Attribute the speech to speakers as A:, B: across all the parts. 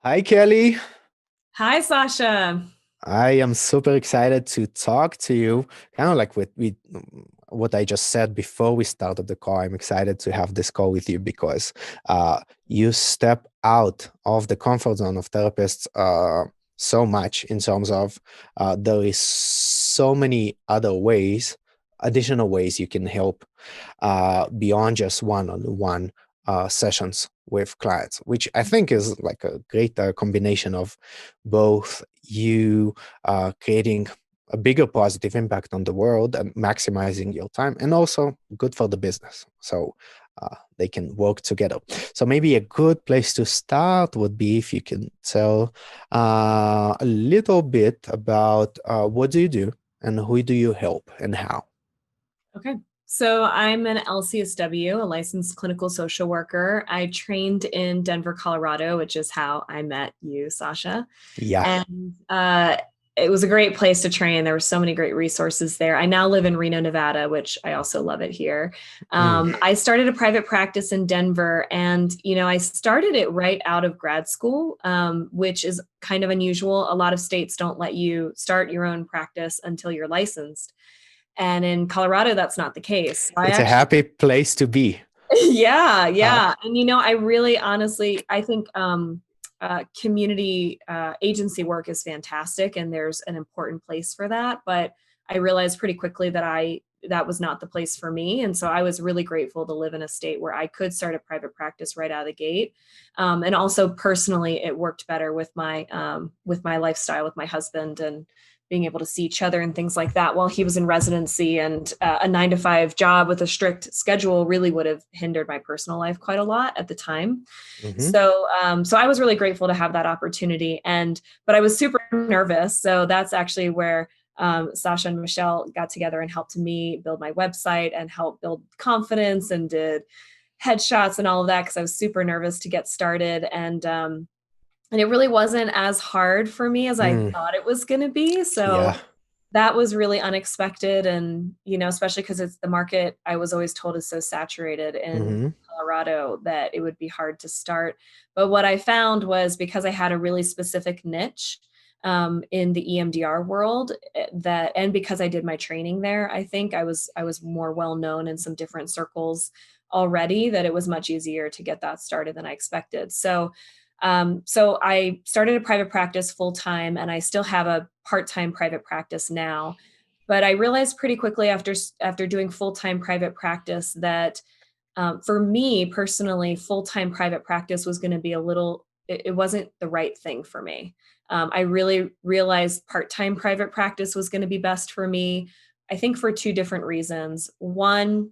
A: Hi, Kelly.
B: Hi, Sasha.
A: I am super excited to talk to you. Kind of like what I just said before we started the call. I'm excited to have this call with you because you step out of the comfort zone of therapists so much in terms of there is so many other ways, additional ways you can help beyond just one-on-one sessions with clients, which I think is like a great combination of both you creating a bigger positive impact on the world and maximizing your time, and also good for the business. So they can work together. So maybe a good place to start would be if you can tell a little bit about what do you do and who do you help and how.
B: Okay. So I'm an LCSW, a licensed clinical social worker. I trained in Denver, Colorado, which is how I met you, Sasha.
A: Yeah.
B: And it was a great place to train. There were so many great resources there. I now live in Reno, Nevada, which I also love it here.
A: Mm.
B: I started a private practice in Denver, and I started it right out of grad school, which is kind of unusual. A lot of states don't let you start your own practice until you're licensed. And in Colorado, that's not the case. So I
A: It's a
B: actually,
A: happy place to be.
B: yeah,
A: Uh,
B: yeah. And I really honestly, I think community agency work is fantastic, and there's an important place for that. But I realized pretty quickly that was not the place for me, and so I was really grateful to live in a state where I could start a private practice right out of the gate. And also personally, it worked better with my lifestyle, with my husband, and being able to see each other and things like that while he was in residency. And a 9 to 5 job with a strict schedule really would have hindered my personal life quite a lot at the time.
A: mhm.
B: So I was really grateful to have that opportunity. But I was super nervous. So that's actually where Sasha and Michelle got together and helped me build my website and help build confidence and did headshots and all of that because I was super nervous to get started. And it really wasn't as hard for me as I
A: Mm.
B: thought it was going to be. So
A: Yeah.
B: that was really unexpected. And, especially because it's the market I was always told is so saturated in
A: Mhm.
B: Colorado that it would be hard to start. But what I found was because I had a really specific niche in the EMDR world and because I did my training there, I think I was more well known in some different circles already, that it was much easier to get that started than I expected. So I started a private practice full time, and I still have a part time private practice now. But I realized pretty quickly after doing full time private practice that for me personally, full time private practice was going to be it wasn't the right thing for me. I really realized part time private practice was going to be best for me. I think for two different reasons. One,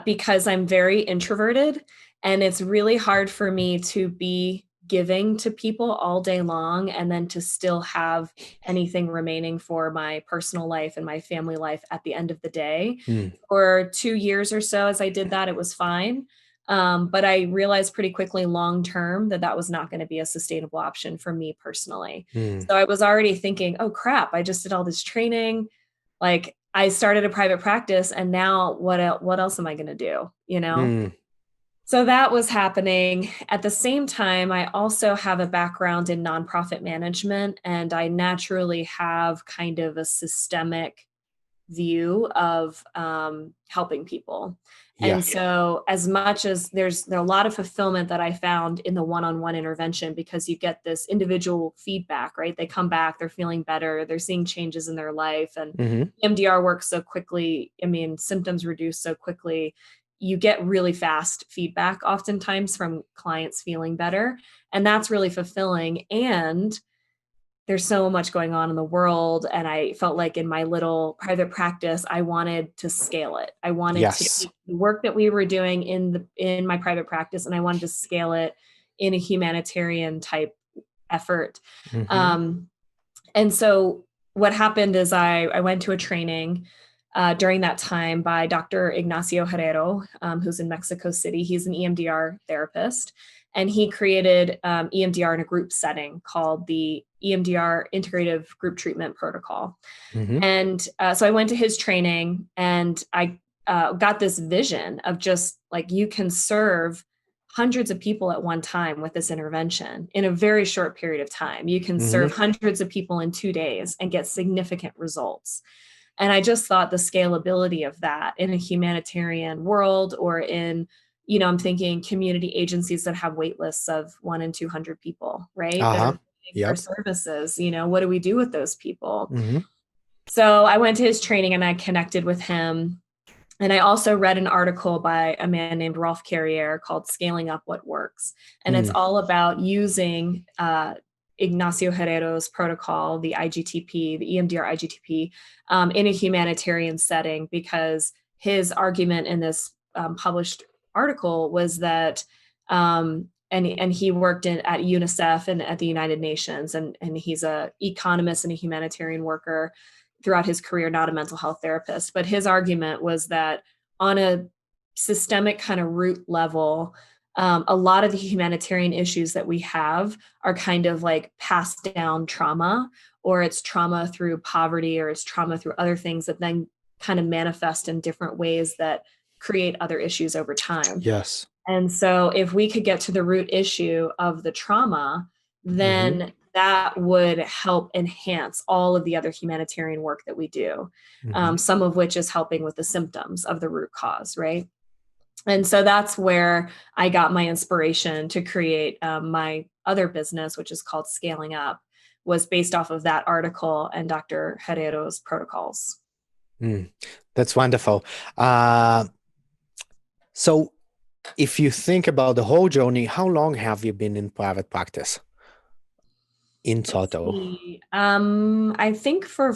B: because I'm very introverted, and it's really hard for me to be giving to people all day long and then to still have anything remaining for my personal life and my family life at the end of the day.
A: Mm.
B: For 2 years or so, as I did that, it was fine. But I realized pretty quickly long term that was not going to be a sustainable option for me personally.
A: Mm.
B: So I was already thinking, oh crap, I just did all this training. Like, I started a private practice, and now what else am I going to do?
A: Mm.
B: So that was happening. At the same time, I also have a background in nonprofit management, and I naturally have kind of a systemic view of helping people.
A: Yeah.
B: And so, as much as there's a lot of fulfillment that I found in the one-on-one intervention, because you get this individual feedback, right? They come back, they're feeling better, they're seeing changes in their life, and
A: Mhm.
B: MDR works so quickly. I mean, symptoms reduce so quickly. You get really fast feedback oftentimes from clients feeling better, and that's really fulfilling. And there's so much going on in the world, and I felt like in my little private practice I wanted to scale it. I wanted to
A: Yes.
B: take the work that we were doing in my private practice, and I wanted to scale it in a humanitarian type effort.
A: Mhm.
B: um, and so what happened is I went to a training during that time by Dr. Ignacio Herrero, who's in Mexico City. He's an EMDR therapist, and he created EMDR in a group setting called the EMDR Integrative Group Treatment Protocol.
A: Mhm.
B: And so I went to his training, and I got this vision of just like you can serve hundreds of people at one time with this intervention in a very short period of time. You can
A: Mm-hmm.
B: serve hundreds of people in 2 days and get significant results. And I just thought the scalability of that in a humanitarian world, or in, I'm thinking community agencies that have wait lists of 1 in 200 people, right? That are
A: Uh-huh.
B: needing our
A: Yep.
B: services. What do we do with those people?
A: Mm-hmm.
B: So I went to his training and I connected with him. And I also read an article by a man named Rolf Carrier called Scaling Up What Works. And it's
A: Mm.
B: all about using Ignacio Herrero's protocol, the IGTP, the EMDR IGTP, in a humanitarian setting, because his argument in this published article was that, and he worked at UNICEF and at the United Nations, and he's an economist and a humanitarian worker throughout his career, not a mental health therapist. But his argument was that on a systemic kind of root level, a lot of the humanitarian issues that we have are kind of like passed down trauma, or it's trauma through poverty, or it's trauma through other things that then kind of manifest in different ways that create other issues over time.
A: Yes.
B: And so if we could get to the root issue of the trauma,
A: Mm-hmm.
B: then that would help enhance all of the other humanitarian work that we do,
A: Mm-hmm.
B: some of which is helping with the symptoms of the root cause, right? And so that's where I got my inspiration to create my other business, which is called Scaling Up, was based off of that article and Dr. Herrero's protocols.
A: Mm. That's wonderful. Uh, so if you think about the whole journey, how long have you been in private practice in
B: Let's
A: total?
B: see. I think for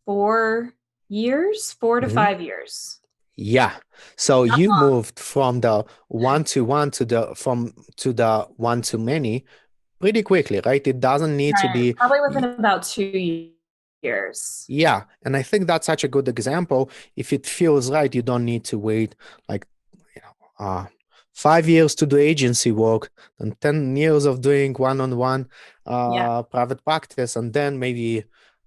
B: 4 years, 4 to 5 years.
A: Yeah. So you moved from the one to one to the one to many pretty quickly, right? It doesn't need to
B: Right.
A: be.
B: Probably within about 2 years.
A: Yeah. And I think that's such a good example. If it feels right, you don't need to wait like, you know, 5 years to do agency work and 10 years of doing one-on-one
B: Yeah.
A: private practice, and then maybe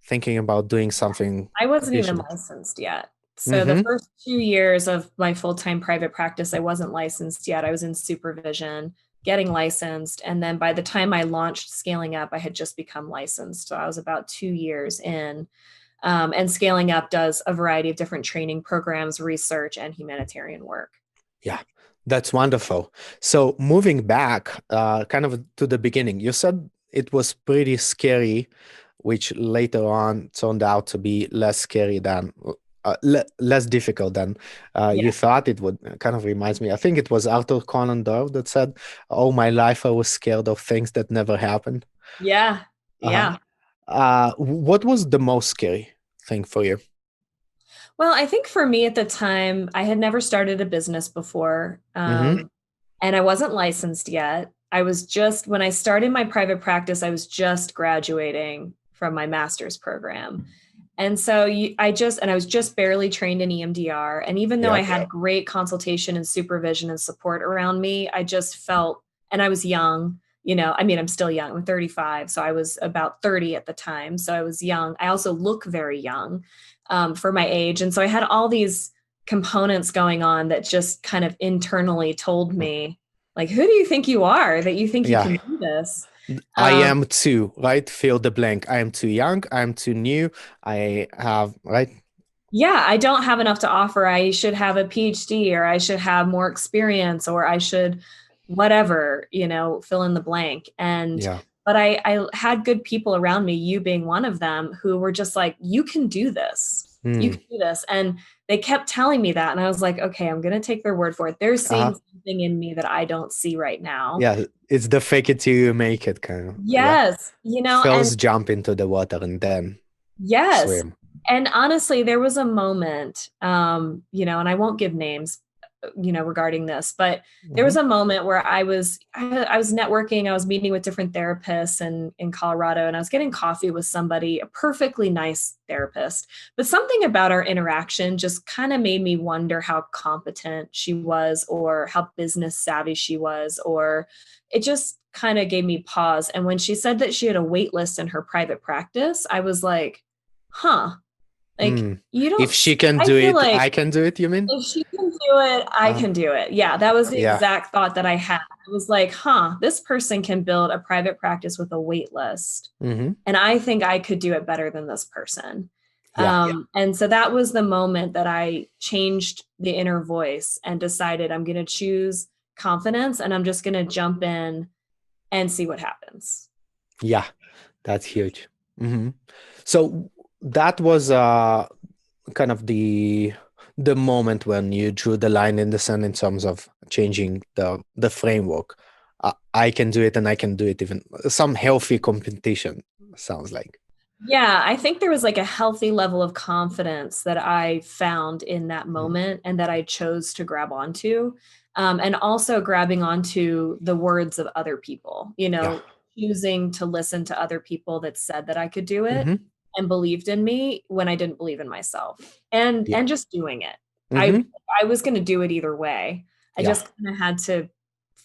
A: thinking about doing something
B: I wasn't even
A: additional.
B: licensed yet. So the
A: Mm-hmm.
B: first 2 years of my full-time private practice, I wasn't licensed yet. I was in supervision, getting licensed. And then by the time I launched Scaling Up, I had just become licensed. So I was about 2 years in. And Scaling Up does a variety of different training programs, research, and humanitarian work.
A: Yeah, that's wonderful. So moving back, kind of to the beginning, you said it was pretty scary, which later on turned out to be less scary than, less difficult than
B: Yeah.
A: you thought it would. Kind of reminds me, I think it was Arthur Conan Doyle that said, "All my life I was scared of things that never happened."
B: Yeah.
A: Uh-huh.
B: Yeah.
A: What was the most scary thing for you?
B: Well, I think for me at the time, I had never started a business before,
A: Mm-hmm.
B: and I wasn't licensed yet. When I started my private practice, I was just graduating from my master's program. And so I was just barely trained in EMDR. And even though I
A: Yep.
B: had great consultation and supervision and support around me, I just felt, and I was young, I mean, I'm still young. I'm 35. So I was about 30 at the time. So I was young. I also look very young for my age. And so I had all these components going on that just kind of internally told me, like, who do you think you are that you think you
A: Yeah.
B: can do this?
A: I
B: Um,
A: am too, right? Fill the blank. I am too young. I'm too new. I have, right?
B: yeah, I don't have enough to offer. I should have a PhD, or I should have more experience, or I should whatever, fill in the blank.
A: Yeah.
B: But I had good people around me, you being one of them, who were just like, you can do this. You
A: Hmm.
B: can do this. And they kept telling me that. And I was like, okay, I'm going to take their word for it. They're seeing
A: Uh-huh.
B: something in me that I don't see right now.
A: Yeah. It's the fake it till you make it kind of. Yeah.
B: Yes, and
A: First jump into the water and then
B: yes.
A: swim.
B: And honestly, there was a moment, and I won't give names, regarding this, but there
A: Hmm.
B: was a moment where I was networking, I was meeting with different therapists in Colorado, and I was getting coffee with somebody, a perfectly nice therapist. But something about our interaction just kind of made me wonder how competent she was, or how business savvy she was, or it just kind of gave me pause. And when she said that she had a wait list in her private practice, I was like, huh, Like,
A: Mm.
B: you
A: If
B: don't,
A: she can
B: I
A: do
B: feel
A: it,
B: like
A: I can do it, you mean?
B: if she can do it, I
A: Uh,
B: can do it. Yeah, that was the
A: yeah.
B: exact thought that I had. I was like, huh, this person can build a private practice with a wait list.
A: Hmm.
B: And I think I could do it better than this person.
A: Yeah.
B: And so that was the moment that I changed the inner voice and decided I'm going to choose confidence and I'm just going to jump in and see what happens.
A: Yeah. That's huge. Hmm. So that was kind of the moment when you drew the line in the sand in terms of changing the framework. I can do it, and I can do it even some healthy competition sounds like.
B: Yeah, I think there was like a healthy level of confidence that I found in that
A: Mhm.
B: moment and that I chose to grab onto. And also grabbing onto the words of other people,
A: Yeah.
B: choosing to listen to other people that said that I could do it
A: Hmm.
B: and believed in me when I didn't believe in myself. And
A: Yeah.
B: and just doing it. I
A: Hmm.
B: I was going to do it either way. I
A: Yeah.
B: just kind of had to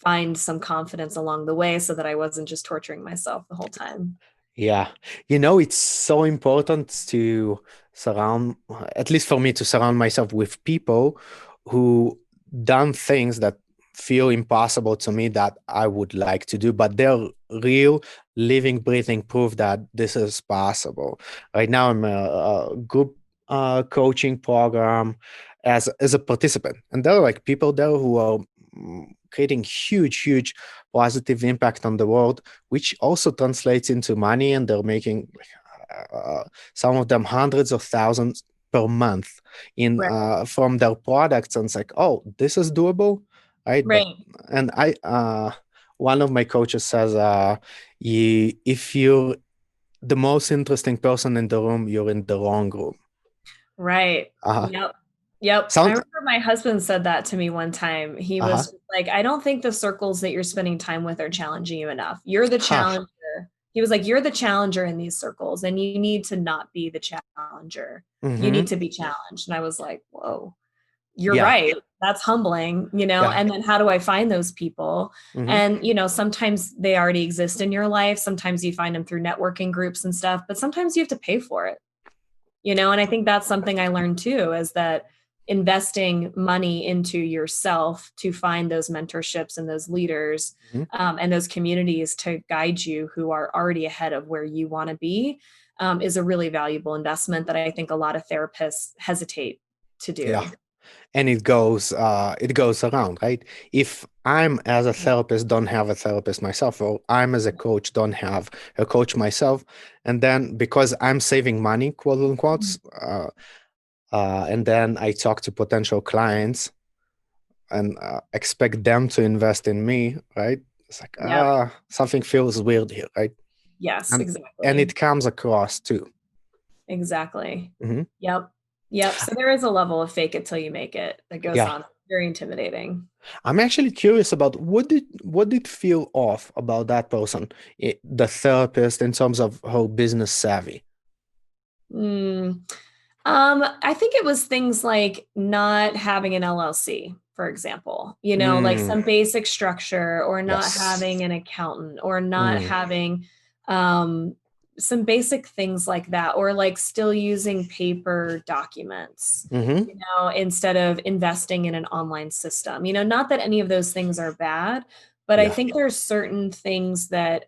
B: find some confidence along the way so that I wasn't just torturing myself the whole time.
A: Yeah. It's so important to surround, at least for me, to surround myself with people who done things that feel impossible to me that I would like to do, but they're real, living, breathing proof that this is possible. Right now, I'm a group coaching program as a participant, and there are like people there who are creating huge positive impact on the world, which also translates into money, and they're making some of them hundreds of thousands per month in
B: Right.
A: from their products, and it's like, oh, this is doable, right? But
B: Right.
A: and I one of my coaches says, if you're the most interesting person in the room, you're in the wrong room.
B: Right.
A: uh
B: Yep. Yep. I
A: Sound.
B: remember my husband said that to me one time. He
A: Uh-huh.
B: was like, I don't think the circles that you're spending time with are challenging you enough. You're the
A: Ha.
B: challenger. He was like, you're the challenger in these circles, and you need to not be the challenger. You
A: Mm-hmm.
B: need to be challenged. And I was like, whoa, you're
A: Yeah.
B: right. That's humbling.
A: Yeah.
B: And then how do I find those people?
A: Mm-hmm.
B: And, sometimes they already exist in your life. Sometimes you find them through networking groups and stuff, but sometimes you have to pay for it. And I think that's something I learned too, is that investing money into yourself to find those mentorships and those leaders,
A: Mm-hmm.
B: and those communities to guide you who are already ahead of where you want to be, is a really valuable investment that I think a lot of therapists hesitate to
A: Yeah.
B: do.
A: And it goes around, right? If I'm as a therapist don't have a therapist myself, or I'm as a coach don't have a coach myself, and then because I'm saving money, quote unquote, and then I talk to potential clients and expect them to invest in me, right? It's like,
B: Yep.
A: something feels weird here, right?
B: Yes,
A: And
B: exactly.
A: it comes across too.
B: Exactly.
A: Hmm.
B: Yep. Yep. So there is a level of fake it till you make it that goes
A: Yeah.
B: on. Very intimidating.
A: I'm actually curious about what did feel off about that person, the therapist, in terms of her business savvy.
B: Mm. I think it was things like not having an LLC, for example, like
A: Mm,
B: some basic structure, or not
A: yes.
B: having an accountant, or not
A: Mm,
B: having um, some basic things like that, or like still using paper documents,
A: mm-hmm.
B: instead of investing in an online system. Not that any of those things are bad, but I
A: Yeah.
B: think there's certain things that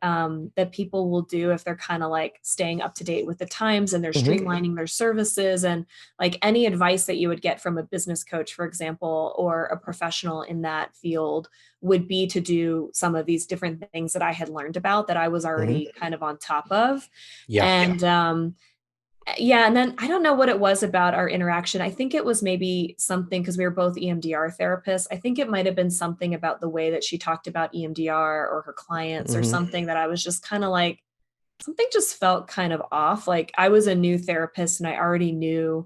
B: people will do if they're kind of like staying up to date with the times, and they're
A: Mm-hmm.
B: streamlining their services. And like any advice that you would get from a business coach, for example, or a professional in that field, would be to do some of these different things that I had learned about, that I was
A: Mm-hmm.
B: already kind of on top of.
A: Yeah.
B: And yeah, and then I don't know what it was about our interaction. I think it was maybe something, because we were both EMDR therapists. I think it might have been something about the way that she talked about EMDR or her clients, or
A: Mm-hmm.
B: something, that I was just kind of like, something just felt kind of off. Like I was a new therapist and I already knew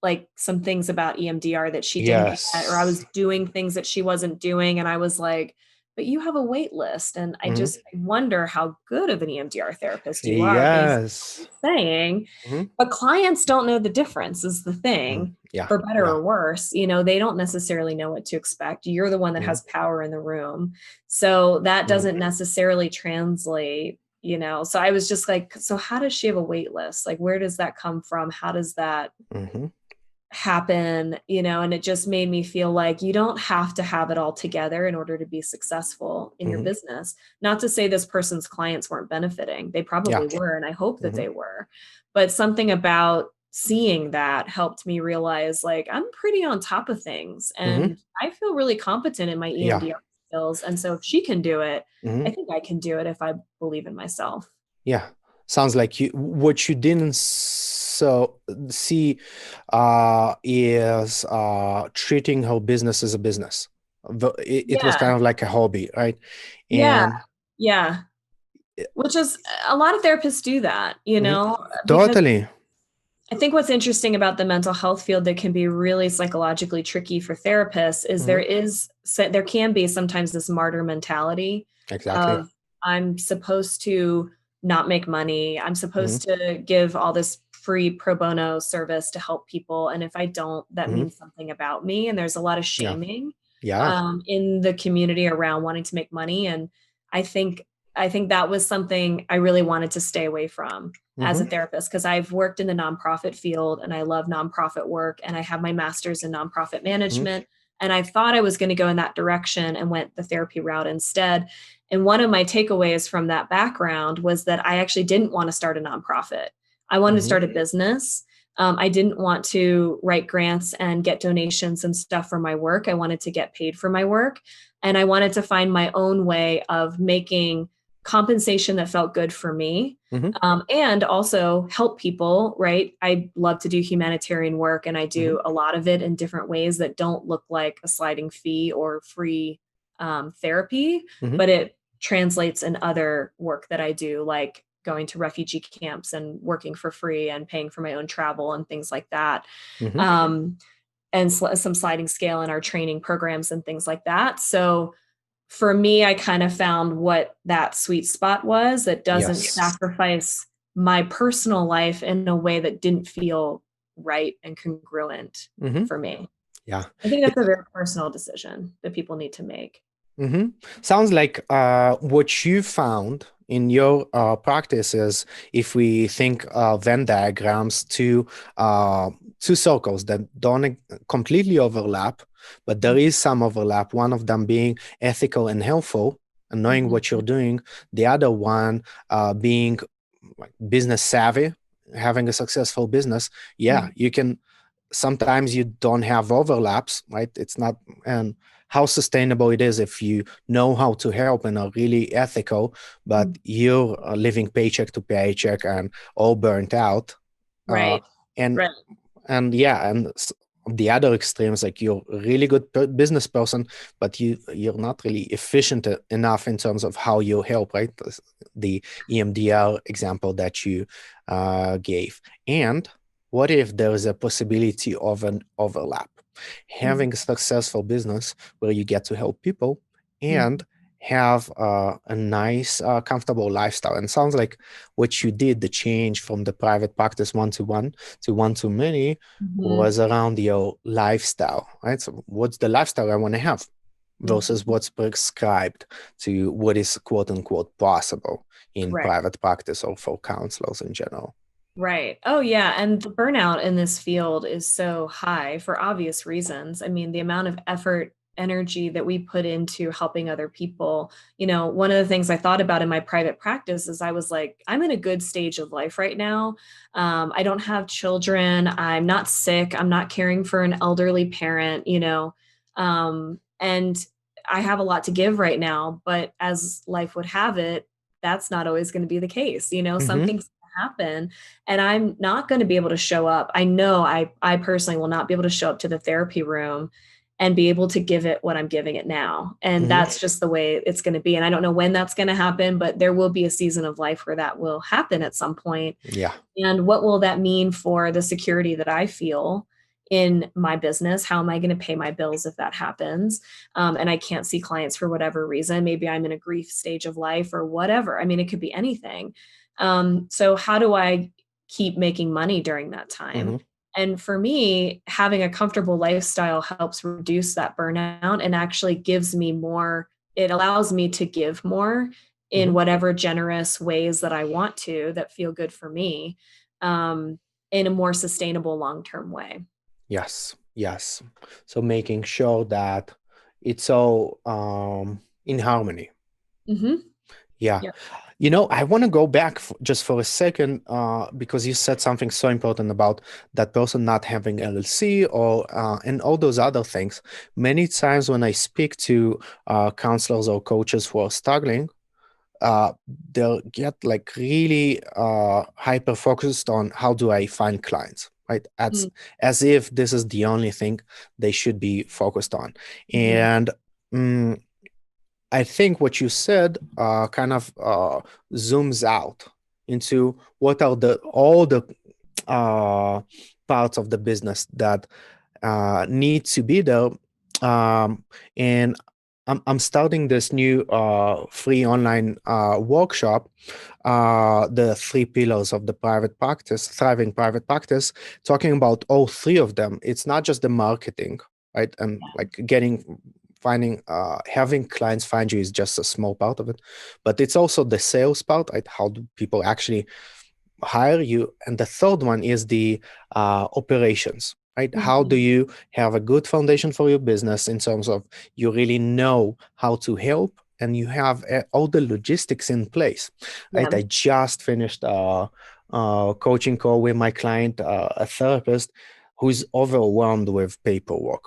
B: like some things about EMDR that she didn't yet, or I
A: Yes.
B: was doing things that she wasn't doing. And I was like, but you have a wait list. And
A: Mm-hmm.
B: I wonder how good of an EMDR therapist you are based on
A: Yes.
B: what you're saying.
A: Mm-hmm.
B: But clients don't know the difference, is the
A: Mm-hmm.
B: thing,
A: Yeah.
B: for better
A: Yeah.
B: or worse. They don't necessarily know what to expect. You're the one that
A: Mm-hmm.
B: has power in the room. So that
A: Mm-hmm.
B: doesn't necessarily translate So I was just like, so how does she have a wait list? Like, where does that come from? How does that
A: Mm-hmm.
B: happen? And it just made me feel like you don't have to have it all together in order to be successful in your
A: Mm-hmm.
B: business. Not to say this person's clients weren't benefiting. They
A: Yeah.
B: probably were, and I hope that
A: Mm-hmm.
B: they were. But something about seeing that helped me realize like I'm pretty on top of things
A: Mm-hmm.
B: and I feel really competent in my
A: Yeah.
B: EMDR skills. And so if she can do it,
A: Mm-hmm.
B: I think I can do it if I believe in myself.
A: Yeah. Sounds like what you didn't see is treating her business as a business. It was
B: Yeah.
A: kind of like a hobby, right?
B: Yeah.
A: And
B: Yeah. Which is a lot of therapists do that,
A: mhm,
B: because
A: totally.
B: I think what's interesting about the mental health field that can be really psychologically tricky for therapists is
A: Hmm.
B: there can be sometimes this martyr mentality
A: Exactly.
B: of I'm supposed to not make money. I'm
A: Hmm.
B: supposed to give all this free pro bono service to help people. And if I don't, that
A: Hmm.
B: means something about me. And there's a lot of
A: Yeah.
B: shaming
A: Yeah.
B: in the community around wanting to make money. And I think I think that was something I really wanted to stay away from as a
A: Hmm.
B: therapist because I've worked in the nonprofit field and I love nonprofit work and I have my master's in nonprofit
A: Hmm.
B: management. And I thought I was going to go in that direction and went the therapy route instead. And one of my takeaways from that background was that I actually didn't want to start a nonprofit. I wanted to
A: Hmm.
B: start a business. I didn't want to write grants and get donations and stuff for my work. I wanted to get paid for my work. And I wanted to find my own way of making compensation that felt good for me,
A: Hmm.
B: and also help people, right? I love to do humanitarian work and I
A: Hmm.
B: do a lot of it in different ways that don't look like a sliding fee or free therapy,
A: Hmm.
B: but it translates in other work that I do, like going to refugee camps and working for free and paying for my own travel and things like that.
A: Hmm.
B: Um, and some sliding scale in our training programs and things like that. So for me, I kind of found what that sweet spot was that doesn't
A: Yes.
B: sacrifice my personal life in a way that didn't feel right and congruent
A: Hmm.
B: for me.
A: Yeah.
B: I think that's a very personal decision that people need to make.
A: Mm-hmm. Sounds like what you found in your practices, if we think Venn diagrams, two circles that don't completely overlap, but there is some overlap. One of them being ethical and helpful, and knowing
B: Mhm.
A: what you're doing. The other one being like business savvy, having a successful business. Yeah,
B: Mhm.
A: you can sometimes you don't have overlaps, right? It's not, and how sustainable it is if you know how to help and are really ethical, but
B: Mhm.
A: you're living paycheck to paycheck and all burnt out. Uh,
B: Right.
A: and
B: Right.
A: yeah, and the other extremes, like you're a really good business person, but you're not really efficient enough in terms of how you help, right? The EMDR example that you gave. And what if there is a possibility of an overlap?
B: Mhm.
A: Having a successful business where you get to help people and
B: Mhm.
A: have a nice, comfortable lifestyle. And sounds like what you did, the change from the private practice one-to-one to one-to-many,
B: Mhm.
A: was around your lifestyle, right? So what's the lifestyle I want to have versus
B: Mhm.
A: what's prescribed to what is quote unquote possible in
B: Right.
A: private practice or for counselors in general.
B: Right. Oh, yeah. And the burnout in this field is so high for obvious reasons. I mean, the amount of effort, energy that we put into helping other people. One of the things I thought about in my private practice is I was like, I'm in a good stage of life right now. I don't have children. I'm not sick. I'm not caring for an elderly parent. And I have a lot to give right now. But as life would have it, that's not always going to be the case. Some
A: Mm-hmm.
B: things happen and I'm not going to be able to show up. I know I personally will not be able to show up to the therapy room and be able to give it what I'm giving it now. And
A: Mm-hmm.
B: that's just the way it's going to be. And I don't know when that's going to happen, but there will be a season of life where that will happen at some point.
A: Yeah.
B: And what will that mean for the security that I feel in my business? How am I going to pay my bills if that happens? And I can't see clients for whatever reason. Maybe I'm in a grief stage of life or whatever. I mean, it could be anything. So how do I keep making money during that time?
A: Mm-hmm.
B: And for me, having a comfortable lifestyle helps reduce that burnout and actually gives me more. It allows me to give more in
A: Hmm.
B: whatever generous ways that I want to that feel good for me, um, in a more sustainable long-term way.
A: Yes, yes. So making sure that it's all in harmony.
B: Mhm.
A: Yeah.
B: Yep.
A: I want to go back just for a second because you said something so important about that person not having LLC or and all those other things. Many times when I speak to counselors or coaches who are struggling, uh, they'll get like really hyper focused on how do I find clients, right?
B: Mm,
A: As if this is the only thing they should be focused on.
B: mhm.
A: And mm, I think what you said kind of zooms out into what are the all the uh, parts of the business that need to be there. Um, and I'm starting this new free online workshop, the three pillars of the private practice, thriving private practice, talking about all three of them. It's not just the marketing, right? And like finding, having clients find you is just a small part of it, but it's also the sales part, right? How do people actually hire you? And the third one is the operations, right? How do
B: Mhm.
A: you have a good foundation for your business in terms of you really know how to help and you have all the logistics in place, right?
B: Yeah.
A: I just finished a coaching call with my client, a therapist who's overwhelmed with paperwork,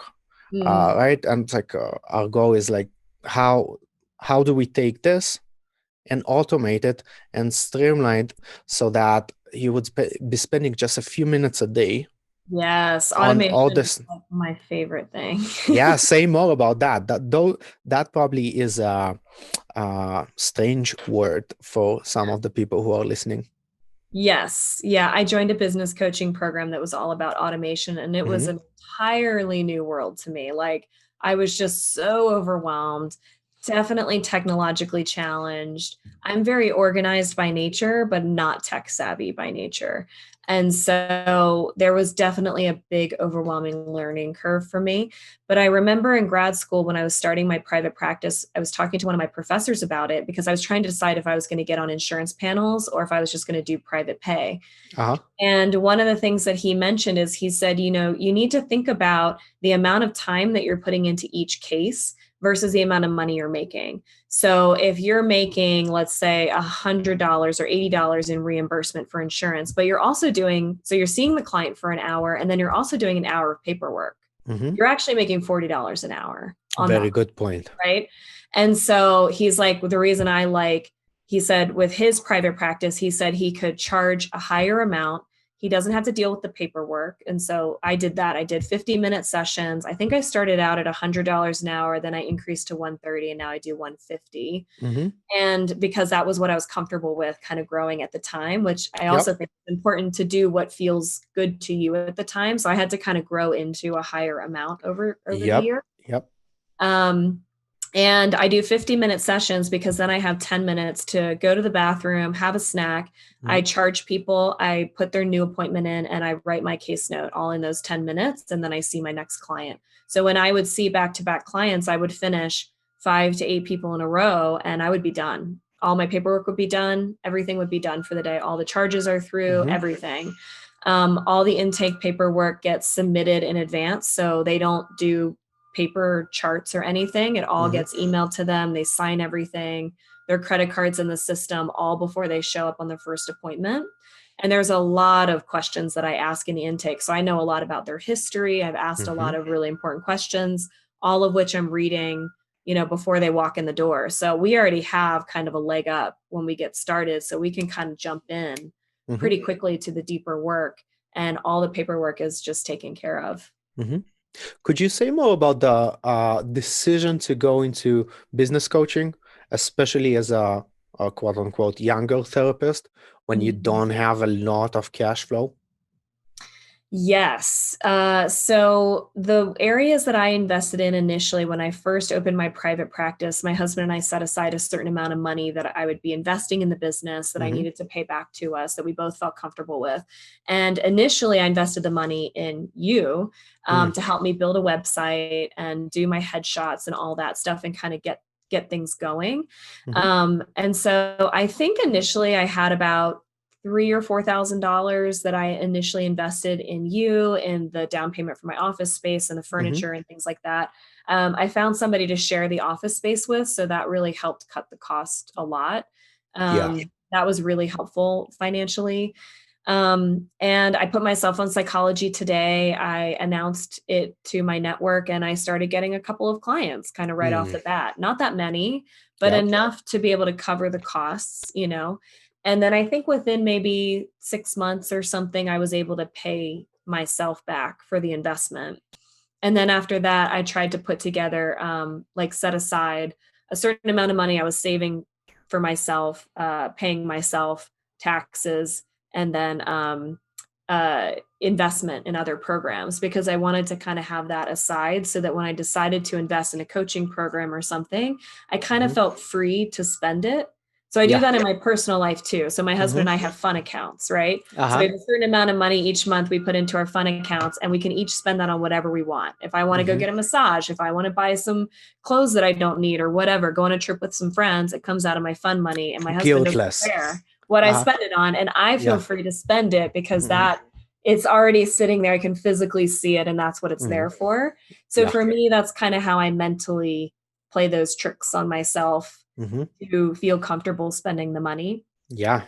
B: Mm.
A: right? And it's like our goal is like how how do we take this and automate it and streamline it so that you would be spending just a few minutes a day
B: Yes,
A: on all
B: automation is
A: this.
B: like my favorite thing.
A: Yeah, say more about that. That probably is a strange word for some of the people who are listening.
B: Yes. Yeah, I joined a business coaching program that was all about automation, and it was
A: Hmm.
B: an entirely new world to me. Like, I was just so overwhelmed, definitely technologically challenged. I'm very organized by nature, but not tech savvy by nature. And so there was definitely a big, overwhelming learning curve for me. But I remember in grad school when I was starting my private practice, I was talking to one of my professors about it because I was trying to decide if I was going to get on insurance panels or if I was just going to do private pay.
A: Uh-huh.
B: And one of the things that he mentioned is he said, you need to think about the amount of time that you're putting into each case versus the amount of money you're making. So if you're making, let's say, $100 or $80 in reimbursement for insurance, but you're also doing, so you're seeing the client for an hour and then you're also doing an hour of paperwork,
A: Hmm.
B: you're actually making $40 an hour on that,
A: Very good point.
B: right? And so he's like, the reason I like, he said with his private practice, he said he could charge a higher amount. He doesn't have to deal with the paperwork. And so I did that. I did 50-minute sessions. I think I started out at $100 an hour, then I increased to 130 and now I do 150.
A: Hmm.
B: And because that was what I was comfortable with kind of growing at the time, which I also
A: Yep.
B: think is important to do what feels good to you at the time. So I had to kind of grow into a higher amount over the
A: Yep.
B: year.
A: Yep.
B: Um, and I do 50-minute sessions because then I have 10 minutes to go to the bathroom, have a snack. I
A: Hmm.
B: charge people, I put their new appointment in, and I write my case note all in those 10 minutes. And then I see my next client. So when I would see back to back clients, I would finish 5 to 8 people in a row and I would be done. All my paperwork would be done. Everything would be done for the day. All the charges are through,
A: Hmm.
B: everything. All the intake paperwork gets submitted in advance. So they don't do paper charts or anything. It all
A: Hmm.
B: gets emailed to them. They sign everything, their credit cards in the system, all before they show up on their first appointment. And there's a lot of questions that I ask in the intake. So I know a lot about their history. I've asked a
A: Hmm.
B: lot of really important questions, all of which I'm reading, before they walk in the door. So we already have kind of a leg up when we get started. So we can kind of jump in
A: Hmm.
B: pretty quickly to the deeper work. And all the paperwork is just taken care of.
A: Hmm. Could you say more about the decision to go into business coaching, especially as a quote unquote younger therapist when you
B: Mhm.
A: don't have a lot of cash flow?
B: Yes. So the areas that I invested in initially when I first opened my private practice, my husband and I set aside a certain amount of money that I would be investing in the business that I
A: Hmm.
B: needed to pay back to us that we both felt comfortable with. And initially, I invested the money in you
A: Mm.
B: to help me build a website and do my headshots and all that stuff and kind of get get things going.
A: Hmm.
B: And so I think initially I had about $3,000 or $4,000 that I initially invested in you, in the down payment for my office space and the
A: Hmm.
B: furniture and things like that. I found somebody to share the office space with, so that really helped cut the cost a lot.
A: Yeah.
B: That was really helpful financially. And I put myself on Psychology Today. I announced it to my network and I started getting a couple of clients kind of right off
A: Mm.
B: the bat. Not that many, but
A: Yeah.
B: enough to be able to cover the costs, you know. And then I think within maybe 6 months or something, I was able to pay myself back for the investment. And then after that, I tried to put together, like set aside a certain amount of money I was saving for myself, paying myself taxes, and then investment in other programs, because I wanted to kind of have that aside so that when I decided to invest in a coaching program or something, I kind of
A: Hmm.
B: felt free to spend it. So I do
A: Yeah.
B: that in my personal life too. So my husband
A: Hmm.
B: and I have fun accounts, right? So we
A: Uh-huh.
B: have a certain amount of money each month we put into our fun accounts, and we can each spend that on whatever we want. If I want to go
A: Hmm.
B: get a massage, if I want to buy some clothes that I don't need or whatever, go on a trip with some friends, it comes out of my fun money, and my husband doesn't
A: Guiltless.
B: care what I
A: Uh-huh.
B: spend it on. And I feel
A: Yeah.
B: free to spend it because
A: Hmm.
B: that it's already sitting there. I can physically see it, and that's what it's
A: Hmm.
B: there for. So
A: Yeah.
B: for me, that's kind of how I mentally play those tricks on myself
A: Hmm.
B: to feel comfortable spending the money.
A: Yeah.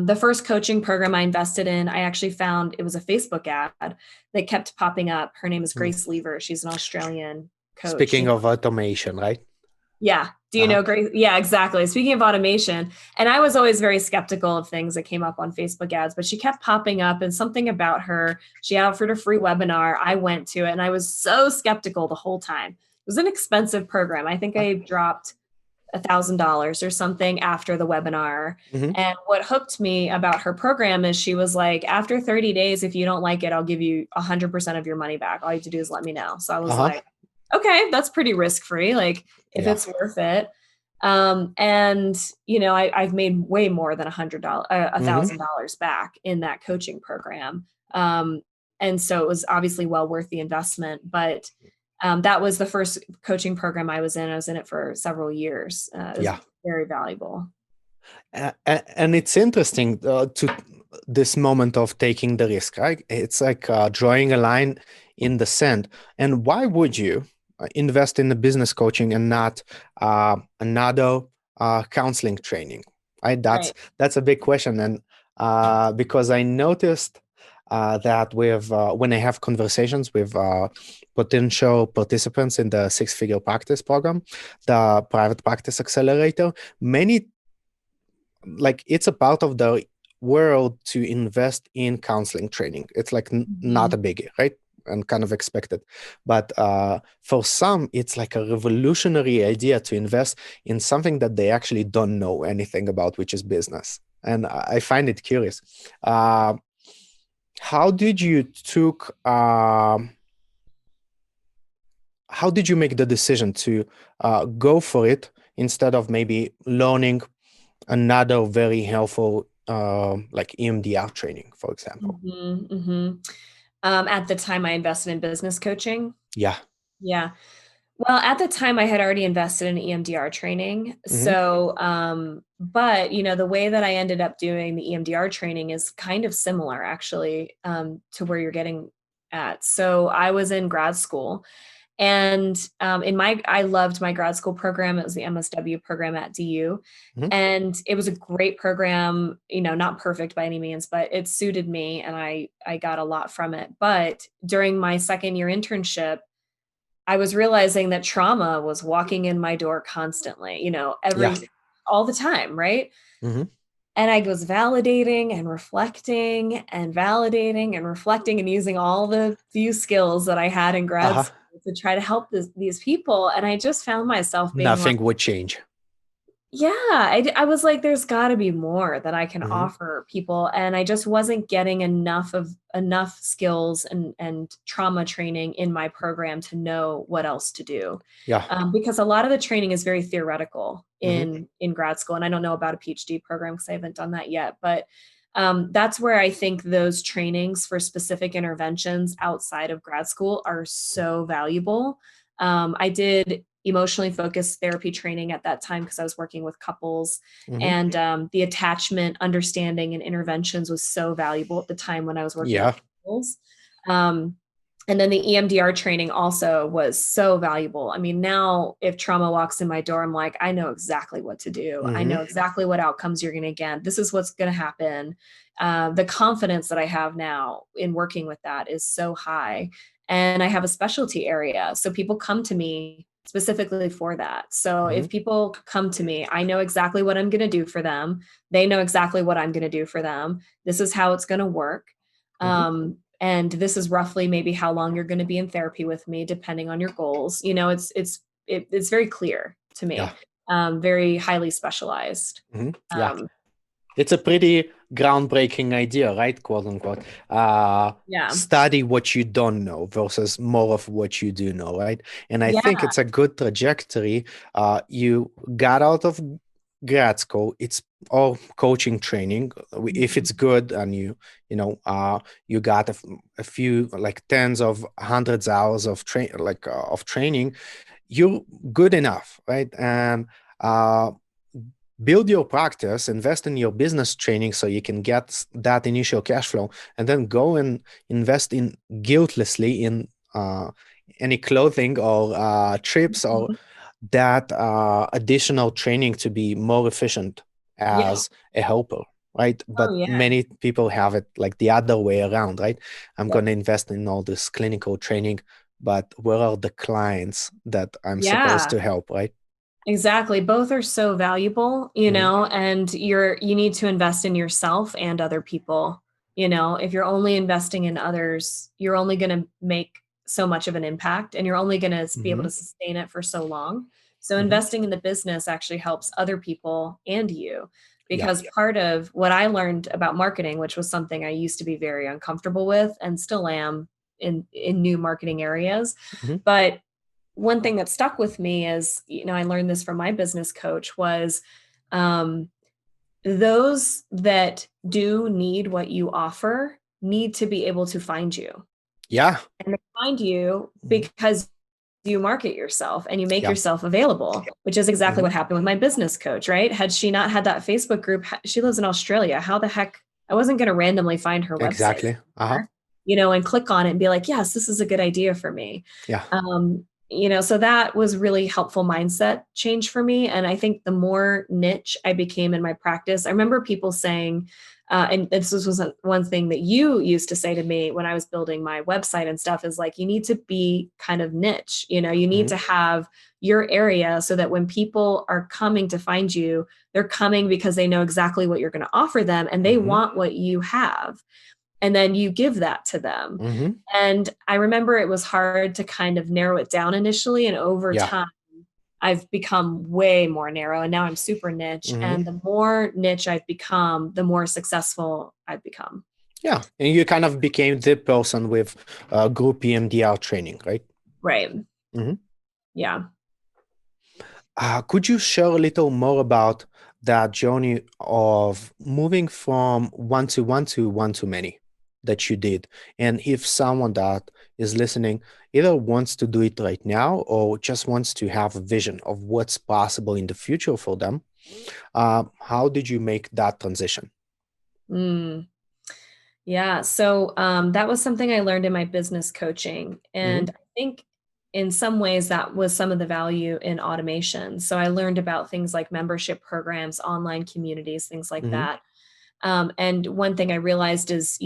B: The first coaching program I invested in, I actually found it was a Facebook ad that kept popping up. Her name is
A: Mm.
B: Grace Lever. She's an Australian coach.
A: Speaking of automation, right?
B: Yeah. Do you
A: Uh-huh.
B: know Grace? Yeah, exactly. Speaking of automation, and I was always very skeptical of things that came up on Facebook ads, but she kept popping up, and something about her, she offered a free webinar. I went to it and I was so skeptical the whole time. It was an expensive program. I think I dropped $1,000 or something after the webinar.
A: Hmm.
B: And what hooked me about her program is she was like, after 30 days, if you don't like it, I'll give you 100% of your money back. All you have to do is let me know. So I was
A: Uh-huh.
B: like, okay, that's pretty risk free. Like, if
A: Yeah.
B: it's worth it. And I've made way more than $100,
A: Hmm.
B: $1,000 back in that coaching program. Um, and so it was obviously well worth the investment. But that was the first coaching program I was in. I was in it for several years. It was
A: Yeah.
B: very valuable.
A: And it's interesting to this moment of taking the risk, right? It's like drawing a line in the sand. And why would you invest in the business coaching and not another counseling training? Right?
B: Right.
A: That's a big question. And because I noticed that with when I have conversations with potential participants in the six-figure practice program, the private practice accelerator, many, like, it's a part of the world to invest in counseling training. It's like not
B: Mhm.
A: a biggie, right? And kind of expected. But for some, it's like a revolutionary idea to invest in something that they actually don't know anything about, which is business. And I find it curious. How did you took how did you make the decision to go for it instead of maybe learning another very helpful like EMDR training, for example?
B: Mhm, mhm. At the time I invested in business coaching.
A: Yeah.
B: Yeah. Well, at the time I had already invested in EMDR training.
A: Hmm.
B: So, but the way that I ended up doing the EMDR training is kind of similar actually, to where you're getting at. So I was in grad school. And I loved my grad school program. It was the MSW program at DU.
A: Hmm.
B: And it was a great program, not perfect by any means, but it suited me and I got a lot from it. But during my second year internship, I was realizing that trauma was walking in my door constantly,
A: Yeah.
B: all the time, right?
A: Hmm.
B: And I was validating and reflecting and validating and reflecting and using all the few skills that I had in grad
A: Uh-huh.
B: school to try to help these people. And I just found myself being like,
A: Nothing would change.
B: yeah, I was like, there's got to be more that I can
A: Hmm.
B: offer people. And I just wasn't getting enough skills and trauma training in my program to know what else to do.
A: Yeah.
B: Because a lot of the training is very theoretical
A: Hmm.
B: in grad school. And I don't know about a PhD program because I haven't done that yet. But that's where I think those trainings for specific interventions outside of grad school are so valuable. I did emotionally focused therapy training at that time because I was working with couples.
A: Hmm.
B: And the attachment, understanding, and interventions was so valuable at the time when I was working with
A: Yeah.
B: couples. Um, and then the EMDR training also was so valuable. I mean, now if trauma walks in my door, I'm like, I know exactly what to do. I
A: Hmm.
B: know exactly what outcomes you're going to get. This is what's going to happen. The confidence that I have now in working with that is so high. And I have a specialty area. So people come to me specifically for that. So
A: Hmm.
B: if people come to me, I know exactly what I'm going to do for them. They know exactly what I'm going to do for them. This is how it's going to work.
A: Hmm.
B: And this is roughly maybe how long you're going to be in therapy with me, depending on your goals. It's very clear to
A: Yeah.
B: me, very highly specialized.
A: Hmm. Yeah.
B: Um,
A: It's a pretty groundbreaking idea, right? Quote unquote.
B: yeah,
A: Study what you don't know versus more of what you do know, right? And I think
B: yeah,
A: it's a good trajectory. You got out of grad school. It's all coaching training. If
B: mhm,
A: it's good and you got a few like tens of hundreds hours of of training, you're good enough, right? And uh, build your practice, invest in your business training so you can get that initial cash flow, and then go and invest in guiltlessly in any clothing or trips or
B: mhm.
A: that additional training to be more efficient
B: Yeah.
A: as a helper, right?
B: Oh,
A: But
B: yeah.
A: many people have it like the other way around, right? I'm
B: Yep.
A: going to invest in all this clinical training, but where are the clients that I'm supposed
B: Yeah.
A: to help, right?
B: Exactly. Both are so valuable,
A: Hmm.
B: and you need to invest in yourself and other people. If you're only investing in others, you're only going to make so much of an impact and you're only going to be able
A: Hmm.
B: to sustain it for so long. So
A: Hmm.
B: investing in the business actually helps other people and you
A: Yeah.
B: because part of what I learned about marketing, which was something I used to be very uncomfortable with and still am in new marketing areas,
A: Hmm.
B: but one thing that stuck with me is, I learned this from my business coach was um, those that do need what you offer need to be able to find you.
A: Yeah.
B: And they find you
A: Mhm.
B: because you market yourself and you make
A: Yeah.
B: yourself available, which is exactly
A: Hmm.
B: what happened with my business coach, right? Had she not had that Facebook group, she lives in Australia. How the heck? I wasn't going to randomly find her website
A: Exactly. Uh-huh.
B: somewhere, and click on it and be like, yes, this is a good idea for me.
A: Yeah.
B: So that was really helpful mindset change for me. And I think the more niche I became in my practice, I remember people saying, and this was one thing that you used to say to me when I was building my website and stuff is like, you need to be kind of niche, you need
A: Hmm.
B: to have your area so that when people are coming to find you, they're coming because they know exactly what you're going to offer them and they
A: Hmm.
B: want what you have. And then you give that to them.
A: Hmm.
B: And I remember it was hard to kind of narrow it down initially. And over
A: Yeah.
B: time, I've become way more narrow and now I'm super niche.
A: Hmm.
B: And the more niche I've become, the more successful I've become.
A: Yeah. And you kind of became the person with group EMDR training, right?
B: Right.
A: Hmm.
B: Yeah.
A: Could you share a little more about that journey of moving from one to many that you did? And if someone that is listening either wants to do it right now or just wants to have a vision of what's possible in the future for them, how did you make that transition?
B: Mm. Yeah. So that was something I learned in my business coaching.
A: Hmm.
B: And I think in some ways that was some of the value in automation. So I learned about things like membership programs, online communities, things like
A: Hmm.
B: that. And one thing I realized is,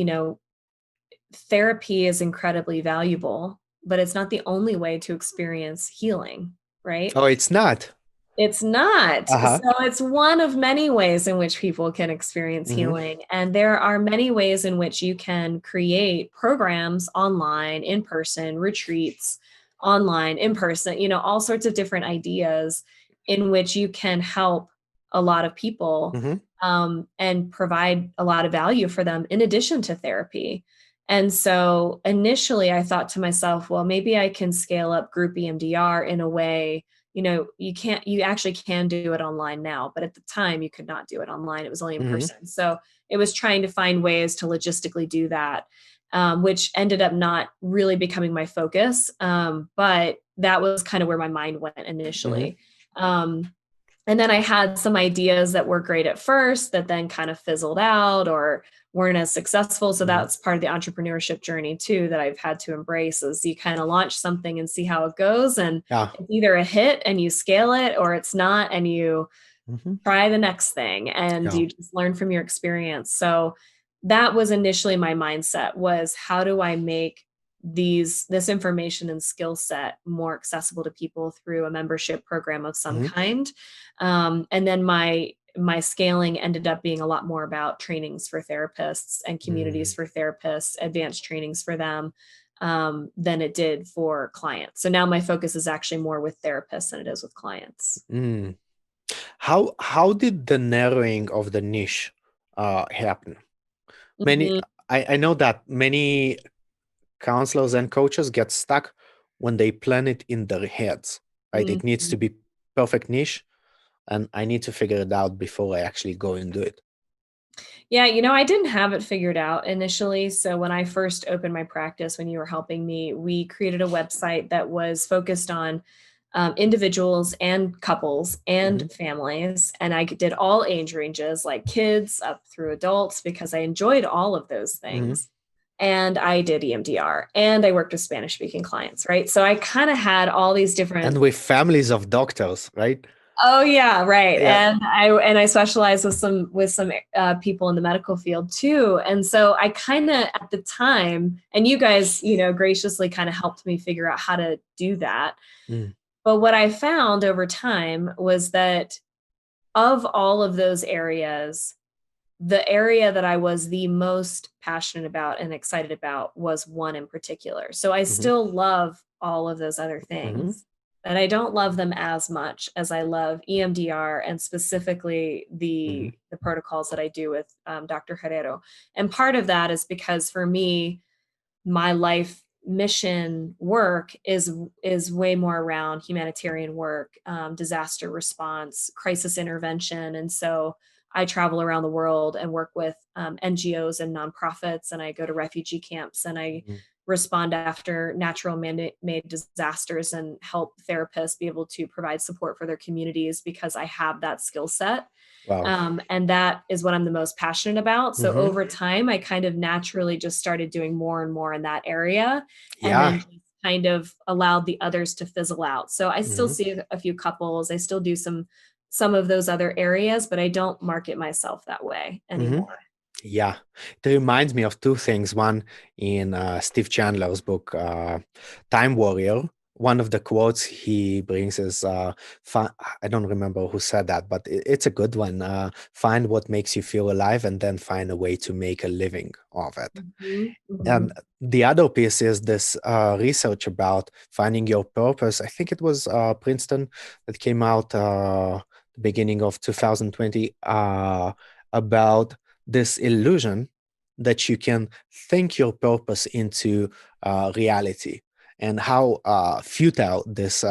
B: therapy is incredibly valuable, but it's not the only way to experience healing, right?
A: Oh, it's not.
B: It's not.
A: Uh-huh.
B: So it's one of many ways in which people can experience
A: Hmm.
B: healing. And there are many ways in which you can create programs online, in person, retreats, online, in person, all sorts of different ideas in which you can help a lot of people
A: Hmm.
B: and provide a lot of value for them in addition to therapy. And so initially I thought to myself, well, maybe I can scale up group EMDR in a way you actually can do it online now, but at the time you could not do it online. It was only in
A: Hmm.
B: person. So it was trying to find ways to logistically do that, which ended up not really becoming my focus. But that was kind of where my mind went
A: Mm-hmm.
B: initially. And then I had some ideas that were great at first that then kind of fizzled out or weren't as successful. So
A: Mm-hmm.
B: that's part of the entrepreneurship journey too that I've had to embrace, is you kind of launch something and see how it goes. And
A: Yeah.
B: it's either a hit and you scale it, or it's not and you
A: Mm-hmm.
B: try the next thing and
A: Yeah.
B: you just learn from your experience. So that was initially my mindset, was how do I make this information and skill set more accessible to people through a membership program of some
A: Mm-hmm.
B: kind. And then my scaling ended up being a lot more about trainings for therapists and communities for therapists, advanced trainings for them, than it did for clients. So now my focus is actually more with therapists than it is with clients.
A: Mm. How did the narrowing of the niche happen? Many
B: Mhm.
A: I know that many counselors and coaches get stuck when they plan it in their heads, right? It needs to
B: Mhm.
A: be perfect niche, and I need to figure it out before I actually go and do it.
B: Yeah, I didn't have it figured out initially. So when I first opened my practice, when you were helping me, we created a website that was focused on individuals and couples and
A: Hmm.
B: families. And I did all age ranges, like kids up through adults, because I enjoyed all of those
A: Hmm.
B: things. And I did EMDR and I worked with Spanish speaking clients, right? So I kind of had all these
A: And
B: different.
A: with families of doctors, right?
B: Oh yeah, right.
A: Yeah.
B: And I specialize with some people in the medical field too. And so I kind of at the time, and you guys, graciously kind of helped me figure out how to do that.
A: Mm.
B: But what I found over time was that of all of those areas, the area that I was the most passionate about and excited about was one in particular. So I
A: Hmm.
B: still love all of those other
A: Hmm.
B: things, but I don't love them as much as I love EMDR, and specifically
A: Hmm.
B: the protocols that I do with Dr. Herrero. And part of that is because for me, my life mission work is way more around humanitarian work, disaster response, crisis intervention. And so I travel around the world and work with NGOs and nonprofits, and I go to refugee camps and I
A: Hmm.
B: respond after natural made disasters and help therapists be able to provide support for their communities because I have that skill set.
A: Wow.
B: And that is what I'm the most passionate about. So
A: Hmm.
B: over time, I kind of naturally just started doing more and more in that area, and then
A: Yeah.
B: just kind of allowed the others to fizzle out. So I still
A: Hmm.
B: see a few couples. I still do some of those other areas, but I don't market myself that way
A: Hmm.
B: anymore.
A: Yeah, it reminds me of two things. One, in Steve Chandler's book, Time Warrior, one of the quotes he brings is, I don't remember who said that, but it's a good one. Find what makes you feel alive and then find a way to make a living of it.
B: Mhm,
A: And
B: mhm,
A: the other piece is this research about finding your purpose. I think it was Princeton that came out the beginning of 2020 about this illusion that you can think your purpose into reality, and how futile this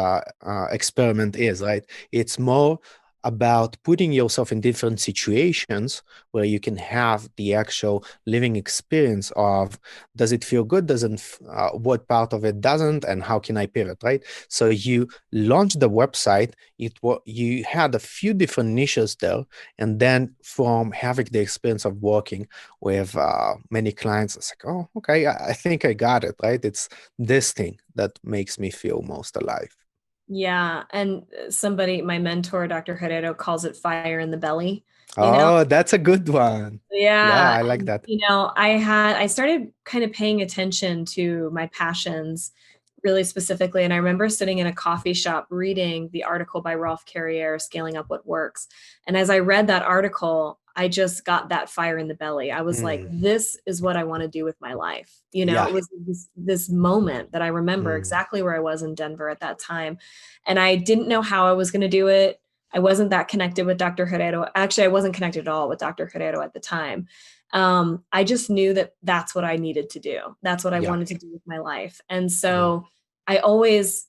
A: experiment is, right? It's more about putting yourself in different situations where you can have the actual living experience of, does it feel good, doesn't what part of it doesn't, and how can I pivot, right? So you launched the website, you had a few different niches there, and then from having the experience of working with many clients, it's like, oh, okay, I think I got it, right? It's this thing that makes me feel most alive.
B: yeah, and somebody, my mentor, Dr. Herrero, calls it fire in the belly, you know?
A: Oh, that's a good one. Yeah,
B: Yeah,
A: I like
B: and,
A: that.
B: I started kind of paying attention to my passions really specifically, and I remember sitting in a coffee shop reading the article by Rolf Carrier, Scaling Up What Works, and as I read that article, I just got that fire in the belly. I was like,
A: Mm,
B: "This is what I wanna do with my life."
A: yeah.
B: It was this moment that I remember
A: Mm,
B: exactly where I was in Denver at that time, and I didn't know how I was gonna do it. I wasn't that connected with Dr. Herrero. Actually, I wasn't connected at all with Dr. Herrero at the time. I just knew that that's what I needed to do. That's what I
A: yeah.
B: wanted to do with my life. And
A: Mm,
B: so I always,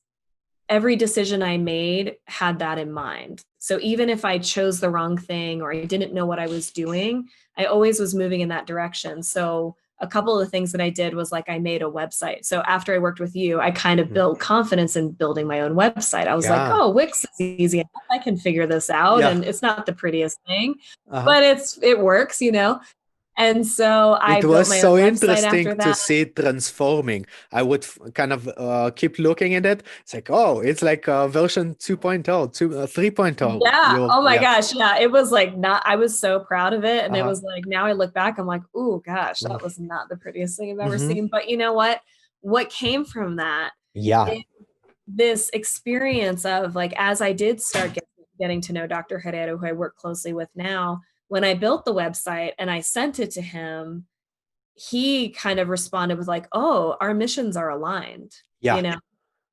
B: every decision I made had that in mind. So even if I chose the wrong thing or I didn't know what I was doing, I always was moving in that direction. So a couple of the things that I did was like I made a website. So after I worked with you, I kind of
A: Mhm.
B: built confidence in building my own website. I was like,
A: Yeah.
B: oh, Wix is easy enough. I can figure this out.
A: Yeah.
B: And it's not the prettiest thing,
A: Uh-huh.
B: but it works, you know? And so I
A: It
B: built
A: was
B: my own
A: so
B: website
A: interesting
B: after
A: to
B: that.
A: see it transforming. I would kind of keep looking at it. It's like, oh, it's like version 2.0, 3.0.
B: Yeah. Oh my
A: Yeah.
B: gosh. Yeah. It was like not, I was so proud of it. And it
A: Uh-huh.
B: was like, now I look back, I'm like, oh gosh, that was not the prettiest thing I've ever
A: Mm-hmm.
B: seen. But you know what? What came from that
A: Yeah.
B: is this experience of like, as I did start getting to know Dr. Herrero, who I work closely with now, when I built the website and I sent it to him, he kind of responded with like, oh, our missions are aligned, you
A: Yeah.
B: know?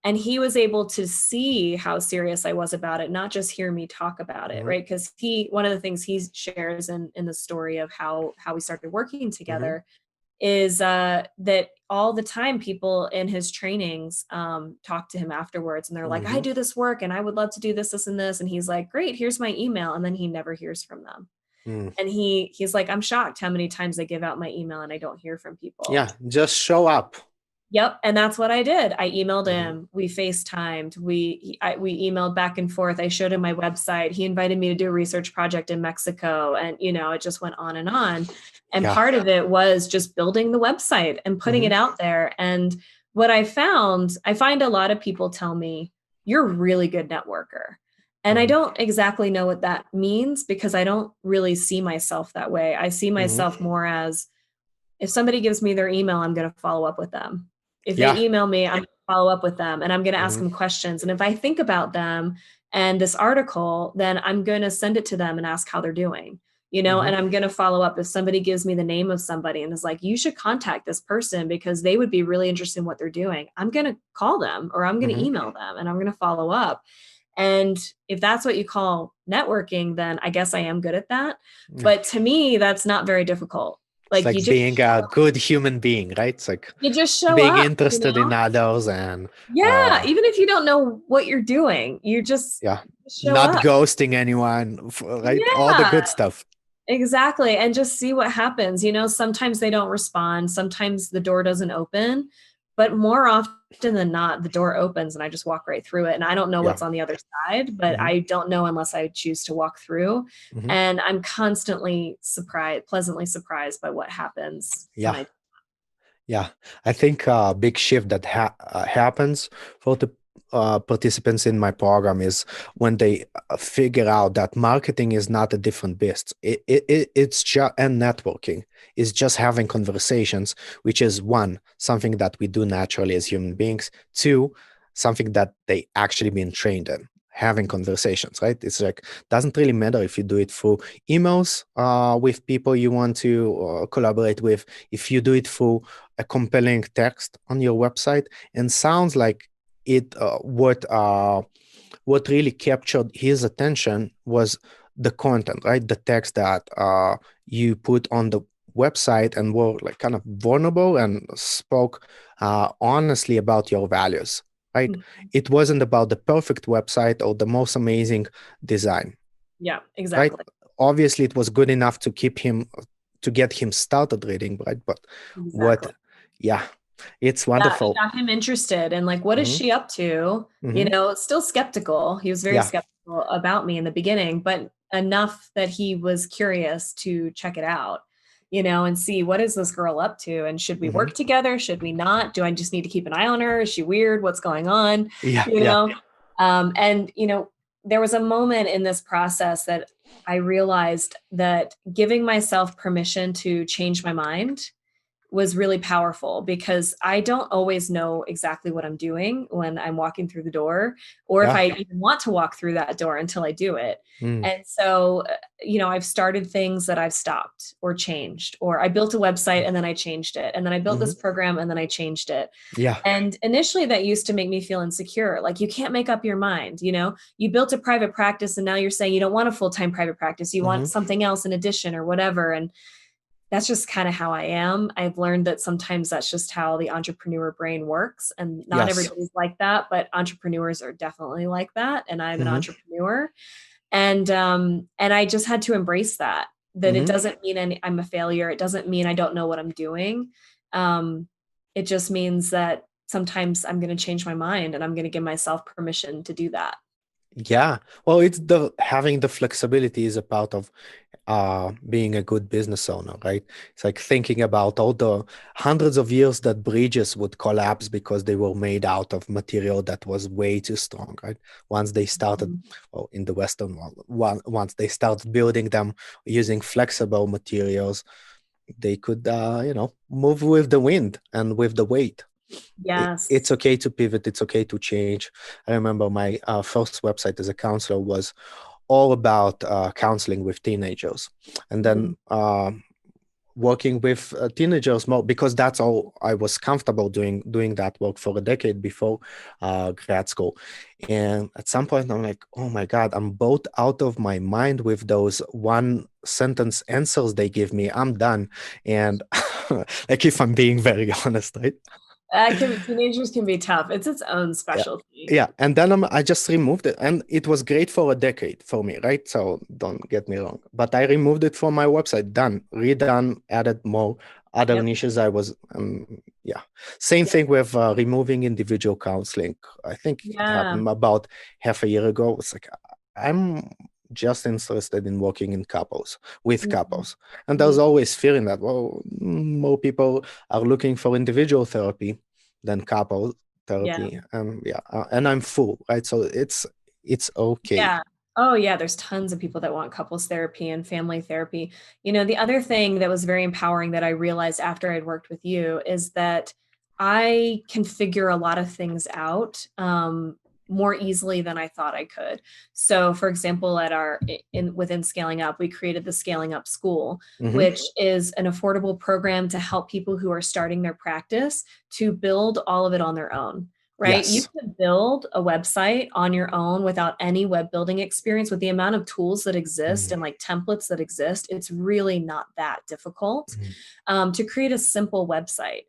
B: And he was able to see how serious I was about it, not just hear me talk about it,
A: Mm-hmm.
B: right? Because one of the things he shares in the story of how we started working
A: Mm-hmm.
B: together is that all the time people in his trainings talk to him afterwards and they're like, I
A: Mm-hmm.
B: do this work and I would love to do this and this. And he's like, great, here's my email. And then he never hears from them.
A: Mm.
B: And he's like, I'm shocked how many times I give out my email and I don't hear from people.
A: Yeah. Just show up.
B: Yep, and that's what I did. I emailed
A: Mm-hmm.
B: him. We FaceTimed. We emailed back and forth. I showed him my website. He invited me to do a research project in Mexico, and it just went on and on. And
A: Yeah.
B: part of it was just building the website and putting
A: Mm-hmm.
B: it out there. And what I find a lot of people tell me, "You're a really good networker." And I
A: Mm-hmm.
B: don't exactly know what that means because I don't really see myself that way. I see
A: Mm-hmm.
B: myself more as if somebody gives me their email, I'm going to follow up with them. If they
A: Yeah.
B: email me, I'm going to follow up with them and I'm going to ask
A: Mm-hmm.
B: them questions. And if I think about them and this article, then I'm going to send it to them and ask how they're doing,
A: Mm-hmm.
B: and I'm going to follow up if somebody gives me the name of somebody and is like, you should contact this person because they would be really interested in what they're doing. I'm going to call them or I'm going to
A: Mm-hmm.
B: email them and I'm going to follow up. And if that's what you call networking, then I guess I am good at that.
A: Yeah.
B: But to me, that's not very difficult.
A: It's
B: Like
A: like being a good human being, right? It's like
B: you just show
A: being
B: up,
A: interested in others and
B: Yeah, even if you don't know what you're doing, you just
A: yeah,
B: show
A: not
B: up.
A: ghosting anyone, right? All the
B: Yeah,
A: good stuff.
B: exactly. And just see what happens. Sometimes they don't respond, sometimes the door doesn't open, but more often than not, the door opens and I just walk right through it. And I don't know
A: Yeah.
B: what's on the other side, but
A: Mm-hmm.
B: I don't know unless I choose to walk through.
A: Mm-hmm.
B: And I'm constantly pleasantly surprised by what happens when
A: Yeah.
B: I.
A: Yeah, I think a big shift that happens for the participants in my program is when they figure out that marketing is not a different beast. It's just and networking is just having conversations, which is one something that we do naturally as human beings. Two, something that they actually been trained in. Having conversations, right? It's like doesn't really matter if you do it through emails with people you want to collaborate with. If you do it through a compelling text on your website, and sounds like it what really captured his attention was the content, right? The text that you put on the website and were like kind of vulnerable and spoke honestly about your values, right? It wasn't about the perfect website or the most amazing design,
B: Yeah,
A: right?
B: exactly.
A: Obviously it was good enough to get him started reading, right? But what
B: Exactly.
A: yeah, it's
B: Yeah, it
A: wonderful.
B: got him interested and like, what is
A: Hmm.
B: she up to?
A: Hmm.
B: Still skeptical. He was very
A: Yeah.
B: skeptical about me in the beginning, but enough that he was curious to check it out, and see what is this girl up to? And should we
A: Hmm.
B: work together? Should we not? Do I just need to keep an eye on her? Is she weird? What's going on?
A: Yeah.
B: You
A: Yeah.
B: know? And there was a moment in this process that I realized that giving myself permission to change my mind was really powerful because I don't always know exactly what I'm doing when I'm walking through the door or if
A: Yeah.
B: I even want to walk through that door until I do it.
A: Mm.
B: And so, I've started things that I've stopped or changed, or I built a website and then I changed it. And then I built
A: Hmm.
B: this program and then I changed it.
A: Yeah.
B: And initially that used to make me feel insecure. Like you can't make up your mind, you built a private practice and now you're saying you don't want a full-time private practice. You
A: Hmm.
B: want something else in addition or whatever. And that's just kind of how I am. I've learned that sometimes that's just how the entrepreneur brain works. And not
A: Yes.
B: everybody's like that, but entrepreneurs are definitely like that. And I'm an
A: Hmm.
B: entrepreneur. And I just had to embrace that. that it
A: Hmm.
B: doesn't mean I'm a failure. It doesn't mean I don't know what I'm doing. Um, it just means that sometimes I'm going to change my mind and I'm going to give myself permission to do that.
A: Yeah. Well, it's the having the flexibility is a part of being a good business owner, right? It's like thinking about all the hundreds of years that bridges would collapse because they were made out of material that was way too strong, right? Once they started,
B: Mhm.
A: well, in the Western world, once they started building them using flexible materials, they could, move with the wind and with the weight. It's
B: Yes.
A: okay to pivot. It's okay to change. I remember my first website as a counselor was all about counseling with teenagers, and
B: Mm.
A: then working with teenagers more because that's all I was comfortable doing that work for a decade before grad school. And at some point I'm like, oh my God, I'm both out of my mind with those one sentence answers they give me. I'm done. And like, if I'm being very honest, right?
B: Teenagers can be tough. It's its own
A: Yeah.
B: specialty.
A: Yeah. And then I just removed it. And it was great for a decade for me, right? So don't get me wrong. But I removed it from my website. Done. Redone, added more other
B: Yep.
A: niches. Yeah. Same
B: Yep.
A: thing with removing individual counseling. I think it
B: Yeah.
A: happened about half a year ago. It's like, I'm just interested in working in couples, with
B: Mhm.
A: couples. And there's
B: Me.
A: always feeling that, well, more people are looking for individual therapy than couple
B: Yeah.
A: therapy. And yeah, and I'm full, right? So it's okay.
B: Yeah. Oh, yeah. There's tons of people that want couples therapy and family therapy. The other thing that was very empowering that I realized after I'd worked with you is that I can figure a lot of things out more easily than I thought I could. So, for example, at our in within Scaling Up, we created the Scaling Up School,
A: Hmm.
B: which is an affordable program to help people who are starting their practice to build all of it on their own. Right? You
A: Yes.
B: can build a website on your own without any web building experience with the amount of tools that exist
A: Mm,
B: and like templates that exist. It's really not that difficult
A: mm,
B: to create a simple website.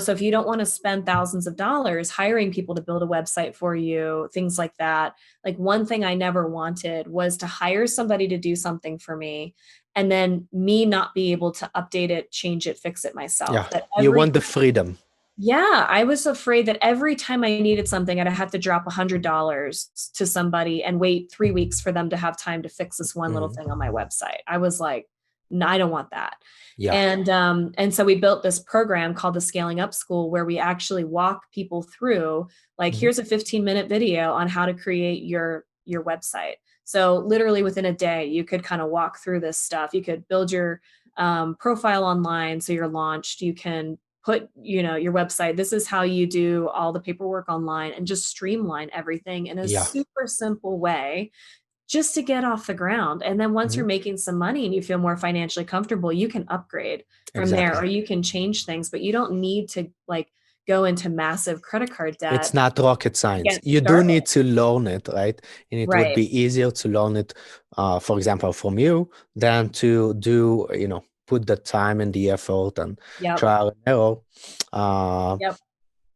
B: So if you don't want to spend thousands of dollars hiring people to build a website for you, things like that. Like one thing I never wanted was to hire somebody to do something for me and then me not be able to update it, change it, fix it myself.
A: yeah.
B: That
A: You
B: every
A: want the freedom.
B: Yeah, I was afraid that every time I needed something, I'd have to drop $100 to somebody and wait 3 weeks for them to have time to fix this one little
A: Mm,
B: thing on my website. I was like, "No, I don't want that."
A: yeah.
B: And so we built this program called the Scaling Up School where we actually walk people through, like,
A: Mhm.
B: here's a 15-minute video on how to create your website. So literally within a day, you could kind of walk through this stuff. You could build your profile online so you're launched. You can put your website, this is how you do all the paperwork online, and just streamline everything in a
A: Yeah.
B: super simple way just to get off the ground. And then once
A: Mhm.
B: you're making some money and you feel more financially comfortable, you can upgrade from there, or
A: Exactly.
B: you can change things, but you don't need to like go into massive credit card
A: It's
B: debt
A: not rocket
B: to
A: science.
B: get
A: You do
B: started.
A: need to learn it, right? And it would
B: Right.
A: be easier to learn it, for example, from you than to do, put the time and the effort and
B: Yep.
A: trial and error. Uh,
B: Yep.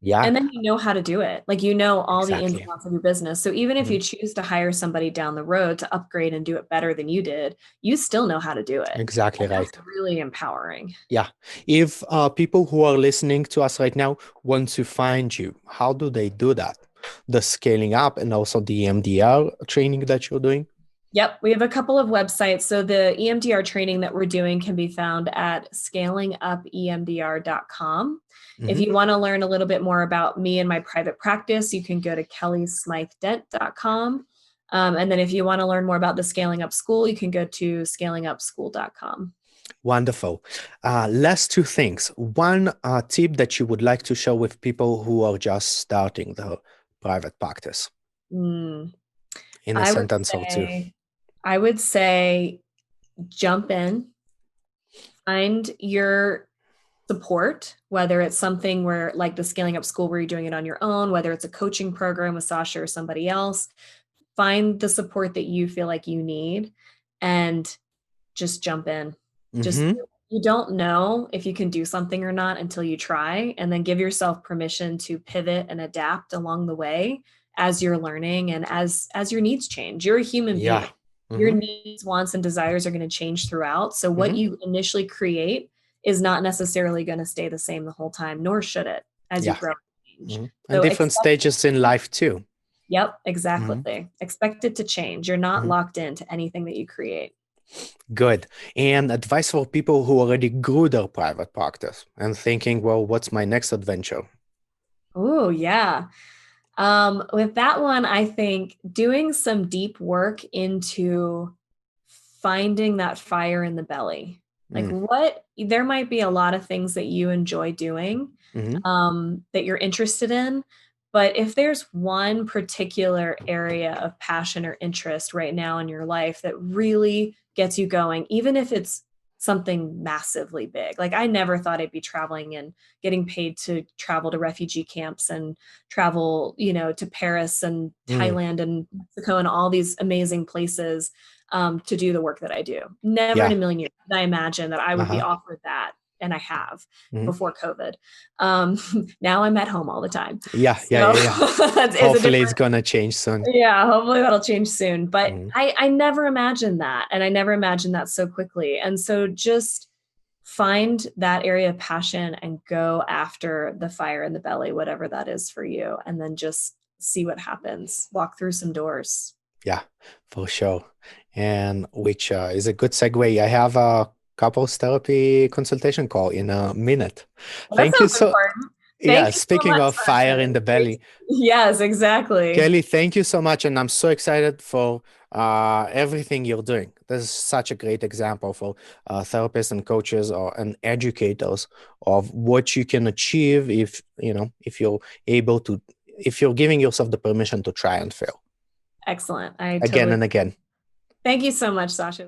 A: yeah,
B: And then you know how to do it. Like, all the ins and
A: exactly.
B: outs of your business. So even if
A: Mhm.
B: you choose to hire somebody down the road to upgrade and do it better than you did, you still know how to do it.
A: Exactly
B: And that's
A: right.
B: really empowering.
A: Yeah. If people who are listening to us right now want to find you, how do they do that? The scaling up and also the MDR training that you're doing?
B: Yep, we have a couple of websites. So the EMDR training that we're doing can be found at scalingupemdr.com. If
A: Hmm.
B: you want to learn a little bit more about me and my private practice, you can go to kellysmythdent.com. And then if you want to learn more about the Scaling Up School, you can go to scalingupschool.com.
A: Wonderful. Last two things. One tip that you would like to share with people who are just starting the private practice
B: Mm,
A: in a
B: I would
A: sentence or two.
B: say, I would say jump in, find your support, whether it's something where like the Scaling Up School where you're doing it on your own, whether it's a coaching program with Sasha or somebody else, find the support that you feel like you need and just jump in. Just
A: Hmm.
B: you don't know if you can do something or not until you try, and then give yourself permission to pivot and adapt along the way as you're learning and as your needs change. You're a human
A: Yeah.
B: being. Your
A: Hmm.
B: needs, wants, and desires are going to change throughout. So what
A: Hmm.
B: you initially create is not necessarily going to stay the same the whole time, nor should it as you
A: Yeah.
B: grow and change.
A: Hmm. And
B: So
A: different
B: expect,
A: stages in life too.
B: yep,
A: Hmm.
B: exactly. Expect it to change. You're not
A: Hmm.
B: locked into anything that you create.
A: Good. And advice for people who already grew their private practice and thinking, well, what's my next adventure?
B: Oh, yeah. With that one, I think doing some deep work into finding that fire in the belly. Like
A: Mm.
B: there might be a lot of things that you enjoy doing,
A: Hmm.
B: that you're interested in. But if there's one particular area of passion or interest right now in your life that really gets you going, even if it's something massively big, like I never thought I'd be traveling and getting paid to travel to refugee camps and travel, to Paris and
A: Mm.
B: Thailand and Mexico and all these amazing places, to do the work that I do. Never in
A: Yeah.
B: a million years did I imagine that I would be
A: Uh-huh.
B: offered that. And I have
A: Hmm.
B: before COVID. Um, now I'm at home all the time.
A: Yeah, yeah,
B: So
A: yeah, yeah.
B: it's a
A: Hopefully it's
B: different,
A: gonna change soon.
B: yeah, hopefully that'll change soon. But
A: Hmm.
B: I never imagined that. And I never imagined that so quickly. And so just find that area of passion and go after the fire in the belly, whatever that is for you. And then just see what happens. Walk through some doors.
A: Yeah, for sure. And which is a good segue. I have a couples therapy consultation call in a minute.
B: Well, that
A: Thank you
B: sounds
A: so,
B: important.
A: yeah,
B: Thank you so
A: speaking
B: much,
A: of
B: Sasha.
A: fire in the belly,
B: Yes, exactly.
A: Kelly, thank you so much. And I'm so excited for everything you're doing. This is such a great example for therapists and coaches and educators of what you can achieve if, if you're able to, if you're giving yourself the permission to try and fail
B: Excellent. I
A: again
B: totally.
A: and again.
B: Thank you so much, Sasha.